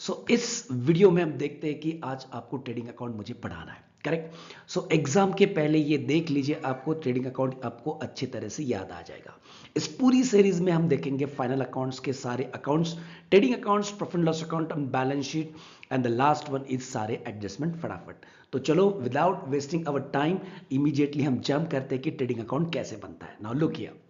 सो इस वीडियो में हम देखते हैं कि आज आपको ट्रेडिंग अकाउंट मुझे पढ़ाना है, करेक्ट। सो एग्जाम के पहले ये देख लीजिए, आपको ट्रेडिंग अकाउंट आपको अच्छी तरह से याद आ जाएगा। इस पूरी सीरीज में हम देखेंगे फाइनल अकाउंट्स के सारे accounts, trading accounts, profit and loss account and balance sheet, and the last one is सारे एडजस्टमेंट फटाफट। तो चलो without wasting our time immediately हम जंप करते हैं कि ट्रेडिंग अकाउंट कैसे बनता है। Now look here.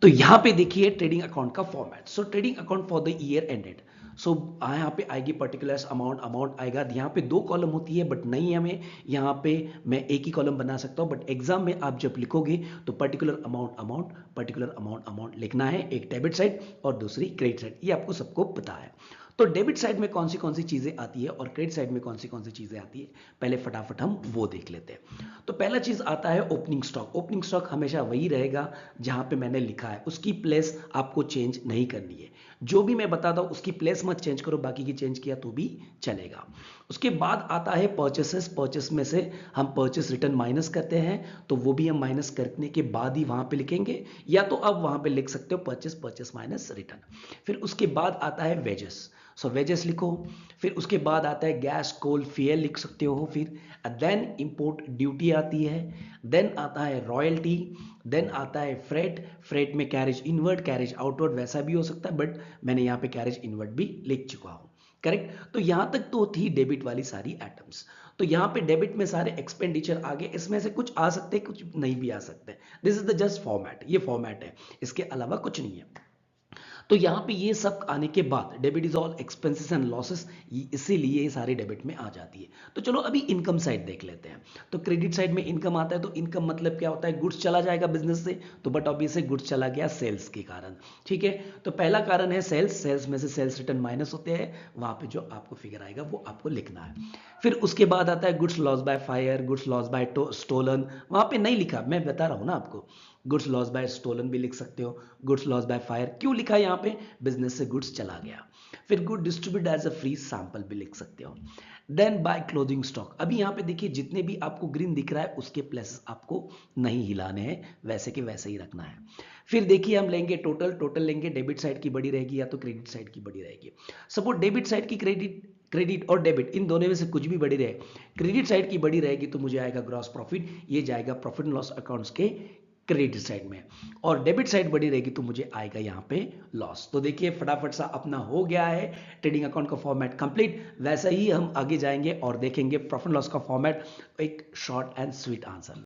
तो यहां पे देखिए ट्रेडिंग अकाउंट का format. So trading account for the year ended. So यहाँ पे आएगी पर्टिकुलर्स अमाउंट, अमाउंट आएगा। यहाँ पे दो कॉलम होती है बट नहीं है, हमें यहाँ पे मैं एक ही कॉलम बना सकता हूँ, बट एग्जाम में आप जब लिखोगे तो particular amount amount, particular amount amount लिखना है, एक डेबिट साइड और दूसरी क्रेडिट साइड। ये आपको सबको पता है। तो डेबिट साइड में कौन सी चीजें आती है और क्रेडिट साइड में कौन सी चीजें आती है, पहले फटाफट हम वो देख लेते हैं। तो पहला चीज आता है ओपनिंग स्टॉक। ओपनिंग स्टॉक हमेशा वही रहेगा जहां पे मैंने लिखा है, उसकी प्लेस आपको चेंज नहीं करनी है। जो भी मैं बताता हूं उसकी प्लेस मत चेंज करो, बाकी की चेंज किया तो भी चलेगा। उसके बाद आता है परचेसेस। परचेस में से हम परचेस रिटर्न माइनस करते हैं, तो वो भी हम माइनस करने के बाद ही वहां पे लिखेंगे, या तो आप वहां पे लिख सकते हो परचेस परचेस माइनस रिटर्न। फिर उसके बाद आता है वेजेस। सो वेजेस लिखो। फिर उसके बाद आता है गैस कोल फ्यूल लिख सकते हो। फिर देन इंपोर्ट ड्यूटी आती है। देन आता है रॉयल्टी। देन आता है फ्रेट। फ्रेट में कैरेज इनवर्ड, कैरेज आउटवर्ड वैसा भी हो सकता है, बट मैंने यहाँ पे कैरेज इनवर्ड भी लिख चुका हूँ, करेक्ट। तो यहां तक तो थी डेबिट वाली सारी आइटम्स। तो यहां पे डेबिट में सारे एक्सपेंडिचर आ गए। इसमें से कुछ आ सकते हैं, कुछ नहीं भी आ सकते। This is the just format, ये फॉर्मेट है, इसके अलावा कुछ नहीं है। तो यहां पे ये सब आने के बाद debit is all expenses and losses, इसीलिए ये सारी डेबिट में आ जाती है। तो चलो अभी इनकम साइड देख लेते हैं। तो क्रेडिट साइड में इनकम आता है, तो इनकम मतलब क्या होता है, गुड्स चला जाएगा बिजनेस से, तो बट ऑब्वियसली गुड्स चला गया सेल्स के कारण, ठीक है। तो पहला कारण है सेल्स। सेल्स में से सेल्स रिटर्न माइनस होते हैं, वहां पे जो आपको फिगर आएगा वो आपको लिखना है। फिर उसके बाद आता है goods loss by fire, goods loss by stolen. वहां पे नहीं लिखा, मैं बता रहा हूं ना आपको। गुड्स लॉस बाय स्टोलन भी लिख सकते हो, गुड्स लॉस बाय फायर क्यों लिखा है यहाँ पे, बिजनेस से गुड्स चला गया। फिर good distribute as a free sample भी लिख सकते हो। Then by closing stock. अभी यहाँ पे देखिए जितने भी आपको ग्रीन दिख रहा है उसके प्लेसेस आपको नहीं हिलाने हैं, वैसे के वैसे ही रखना है। फिर देखिए हम लेंगे टोटल। टोटल लेंगे, डेबिट साइड की बड़ी रहेगी या तो क्रेडिट साइड की बड़ी रहेगी। सपोज डेबिट साइड की क्रेडिट और डेबिट इन दोनों में से कुछ भी बड़ी रहे, क्रेडिट साइड की बड़ी रहेगी तो मुझे आएगा ग्रॉस प्रॉफिट, ये जाएगा प्रॉफिट एंड लॉस अकाउंट्स के क्रेडिट साइड में। और डेबिट साइड बड़ी रहेगी तो मुझे आएगा यहाँ पे लॉस। तो देखिए फटाफट सा अपना हो गया है ट्रेडिंग अकाउंट का फॉर्मेट कंप्लीट। वैसा ही हम आगे जाएंगे और देखेंगे प्रॉफिट लॉस का फॉर्मेट, एक शॉर्ट एंड स्वीट आंसर।